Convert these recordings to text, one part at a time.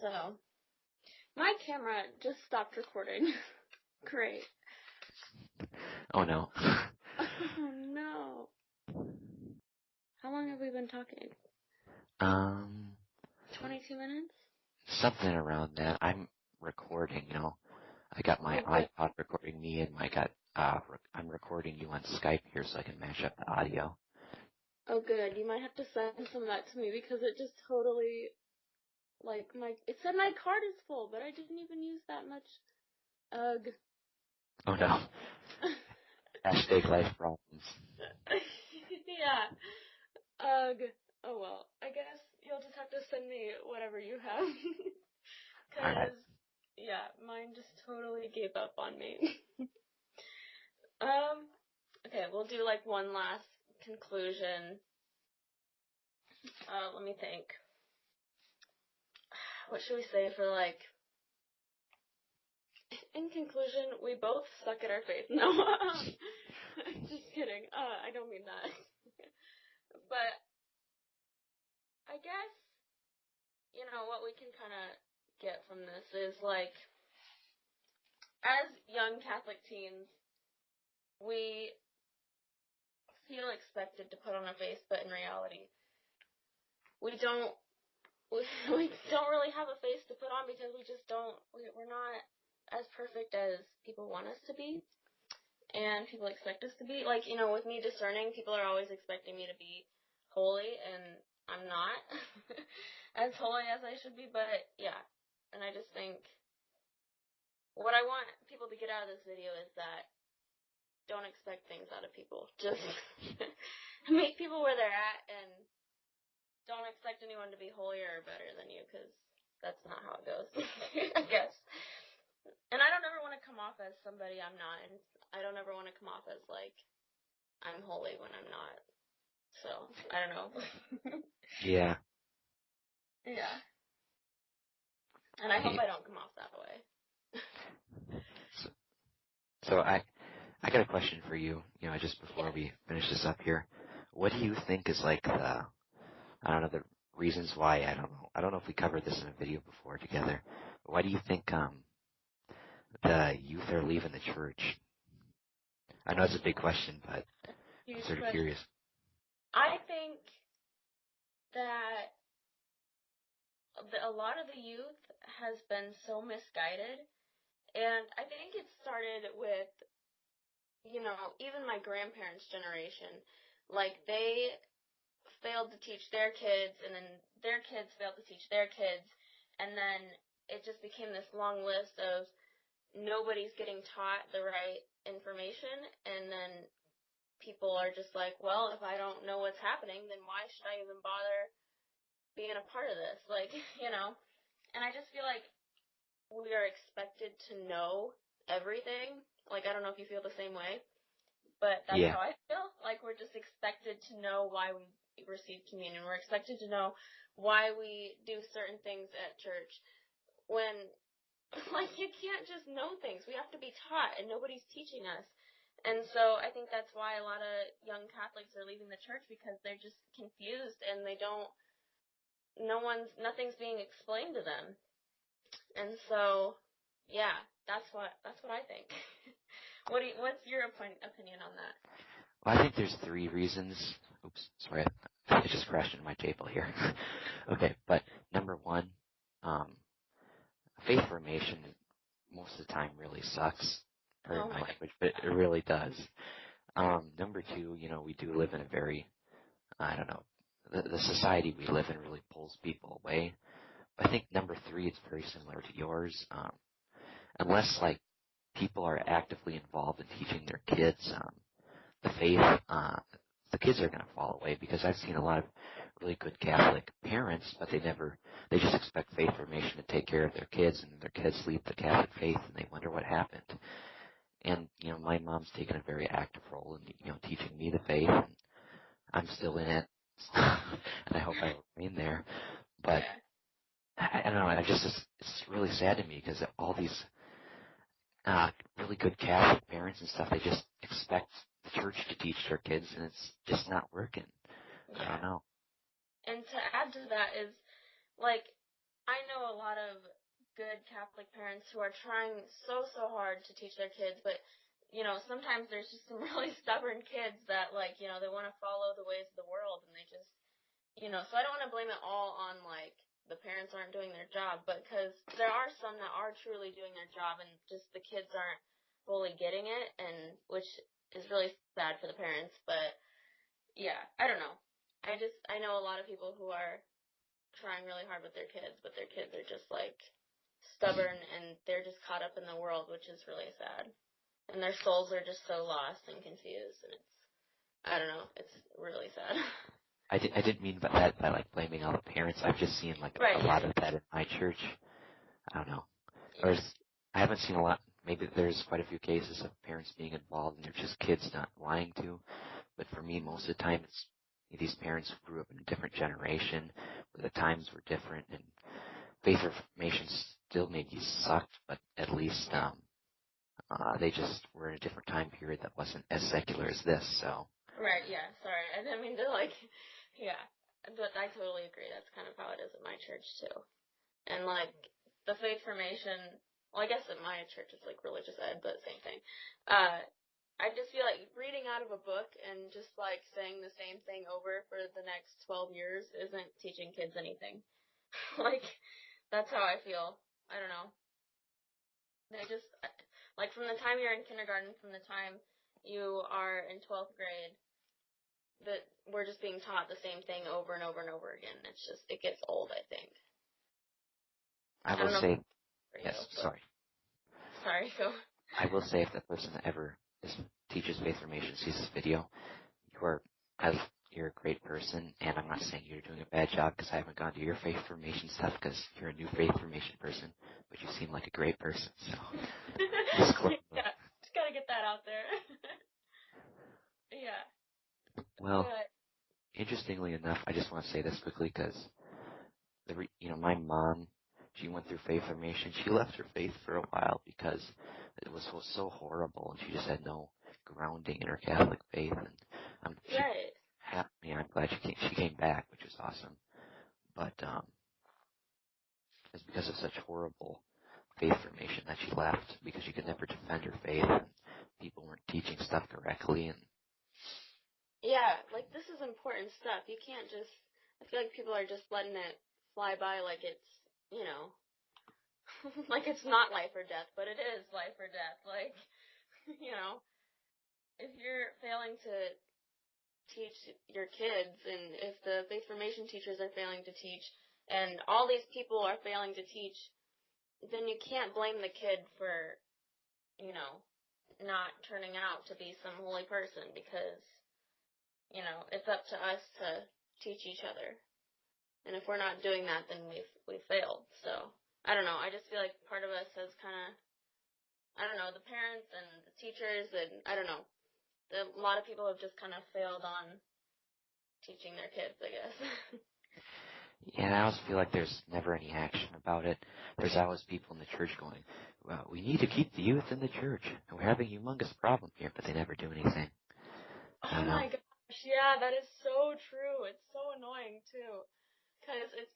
So, my camera just stopped recording. Great. Oh, no. Oh, no. How long have we been talking? 22 minutes? Something around that. I'm recording, I got my iPod recording me, and I'm recording you on Skype here so I can match up the audio. Oh, good. You might have to send some of that to me because it just totally, it said my card is full, but I didn't even use that much. Ugh. Oh, no. Hashtag life problems. Yeah. Ugh. Oh, well. I guess you'll just have to send me whatever you have. Because, yeah, mine just totally gave up on me. Okay, we'll do, one last conclusion. Let me think. What should we say for, in conclusion, we both suck at our faith. No, just kidding. I don't mean that. But I guess, what we can kind of get from this is, as young Catholic teens, we feel expected to put on a face, but in reality, we don't really have a face to put on because we just don't, we're not as perfect as people want us to be and people expect us to be. With me discerning, people are always expecting me to be holy, and I'm not as holy as I should be, but yeah. And I just think what I want people to get out of this video is that don't expect things out of people. Just meet people where they're at and don't expect anyone to be holier or better than you, because that's not how it goes, I guess. And I don't ever want to come off as somebody I'm not, and I don't ever want to come off as, I'm holy when I'm not. So, I don't know. Yeah. Yeah. And I hope I don't come off that way. So I got a question for you, just before we finish this up here. What do you think is, the reasons why, I don't know if we covered this in a video before together, but why do you think the youth are leaving the church? I know it's a big question, but I'm sort of curious. I think that a lot of the youth has been so misguided, and I think it started with, even my grandparents' generation. They failed to teach their kids, and then their kids failed to teach their kids, and then it just became this long list of nobody's getting taught the right information, and then people are just like, well, if I don't know what's happening, then why should I even bother being a part of this? And I just feel like we are expected to know everything. I don't know if you feel the same way, but that's how I feel. We're just expected to know why we receive communion. We're expected to know why we do certain things at church when, you can't just know things. We have to be taught, and nobody's teaching us. And so I think that's why a lot of young Catholics are leaving the church, because they're just confused and they don't, nothing's being explained to them. And so, yeah, that's what I think. What's your opinion on that? Well, I think there's 3 reasons. Oops, sorry, I just crashed into my table here. Okay, but number 1, faith formation most of the time really sucks. Pardon my language, but it really does. Number 2, we do live in a very, the society we live in really pulls people away. I think number 3 is very similar to yours. Unless, people are actively involved in teaching their kids the faith, the kids are going to fall away, because I've seen a lot of really good Catholic parents, but they just expect faith formation to take care of their kids, and their kids leave the Catholic faith and they wonder what happened. And, my mom's taken a very active role in, teaching me the faith, and I'm still in it, and I hope I remain there. But I don't know, it's really sad to me, because all these really good Catholic parents and stuff, they just expect the church to teach their kids, and it's just not working. Yeah. I don't know. And to add to that is, I know a lot of good Catholic parents who are trying so hard to teach their kids, but sometimes there's just some really stubborn kids that they want to follow the ways of the world, and they just so I don't want to blame it all on the parents aren't doing their job, but because there are some that are truly doing their job and just the kids aren't fully getting it, and which is really sad for the parents. But yeah, I don't know. I know a lot of people who are trying really hard with their kids, but their kids are just stubborn and they're just caught up in the world, which is really sad. And their souls are just so lost and confused, and I don't know, it's really sad. I didn't mean by that by blaming all the parents. I've just seen right, a lot of that in my church. I don't know. Yeah. I haven't seen a lot. Maybe there's quite a few cases of parents being involved and they're just kids not wanting to. But for me, most of the time, it's these parents who grew up in a different generation where the times were different and faith reformation still maybe sucked, but at least they just were in a different time period that wasn't as secular as this. So. Right. Yeah. Sorry, I didn't mean to Yeah, but I totally agree. That's kind of how it is at my church too. And the faith formation. Well, I guess at my church it's religious ed, but same thing. I just feel like reading out of a book and just saying the same thing over for the next 12 years isn't teaching kids anything. That's how I feel. I don't know. They just, from the time you're in kindergarten, from the time you are in 12th grade, that we're just being taught the same thing over and over and over again. It's just, it gets old, I think. I will say, yes, you, sorry. Sorry, go. I will say if the person that ever teaches faith formation sees this video, you're a great person, and I'm not saying you're doing a bad job because I haven't gone to your faith formation stuff because you're a new faith formation person, but you seem like a great person, so. Yeah, just gotta get that out there. Yeah. Well, interestingly enough, I just want to say this quickly because, my mom, she went through faith formation. She left her faith for a while because it was so horrible, and she just had no grounding in her Catholic faith. And right. I'm glad she came back, which was awesome. But it's because of such horrible faith formation that she left because she could never defend her faith, and people weren't teaching stuff correctly. And yeah, this is important stuff. You can't just. I feel like people are just letting it fly by like it's like it's not life or death, but it is life or death. If you're failing to teach your kids, and if the faith formation teachers are failing to teach, and all these people are failing to teach, then you can't blame the kid for, not turning out to be some holy person, because, it's up to us to teach each other. And if we're not doing that, then we've failed. So, I don't know. I just feel like part of us has kind of, I don't know, the parents and the teachers, and I don't know. A lot of people have just kind of failed on teaching their kids, I guess. yeah, I always feel like there's never any action about it. There's always people in the church going, well, we need to keep the youth in the church. And we're having a humongous problem here, but they never do anything. Oh my gosh, yeah, that is so true. It's so annoying, too. Because it's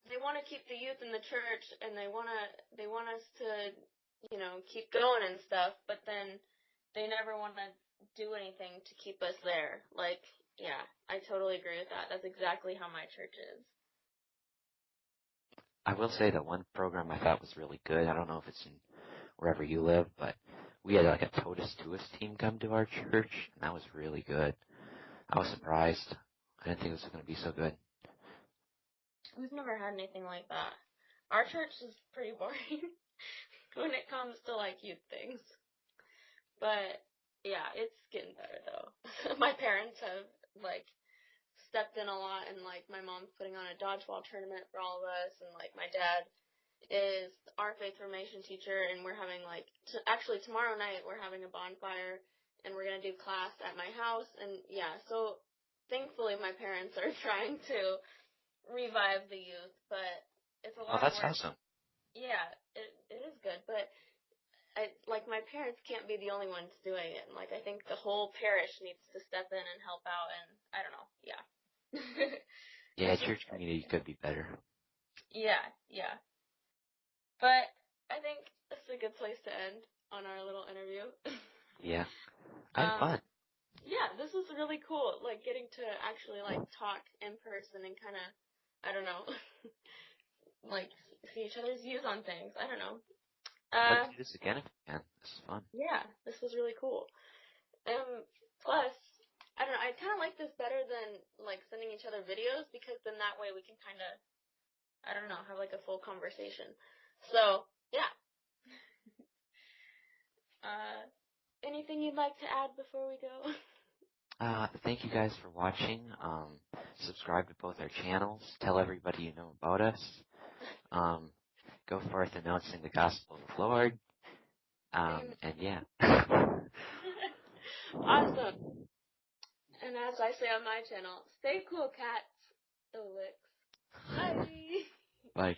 they want to keep the youth in the church, and they want us to, keep going and stuff, but then they never want to do anything to keep us there. Yeah, I totally agree with that. That's exactly how my church is. I will say that one program I thought was really good. I don't know if it's in wherever you live, but we had a Totus Tuus team come to our church, and that was really good. I was surprised. I didn't think it was going to be so good. We've never had anything like that. Our church is pretty boring when it comes to youth things. But yeah, it's getting better though. My parents have stepped in a lot, and my mom's putting on a dodgeball tournament for all of us, and my dad is our faith formation teacher, and we're having actually tomorrow night we're having a bonfire, and we're gonna do class at my house, and yeah, so thankfully my parents are trying to revive the youth, but it's a lot Oh, that's of work. awesome. Yeah, it is good, but my parents can't be the only ones doing it. And I think the whole parish needs to step in and help out. And I don't know. Yeah. Yeah, church community could be better. Yeah, yeah. But I think this is a good place to end on our little interview. Yeah. I had fun. Yeah, this was really cool. Like getting to actually like talk in person and kind of, I don't know, like see each other's views on things. I don't know. Let's do this again if we can. This is fun. Yeah, this was really cool. Plus, I don't know, I kind of like this better than like sending each other videos because then that way we can kind of, I don't know, have like a full conversation. So, yeah. Anything you'd like to add before we go? Thank you guys for watching. Subscribe to both our channels. Tell everybody you know about us. Go forth announcing the gospel of the Lord. And yeah. Awesome. And as I say on my channel, stay cool, cats. Bye. Bye.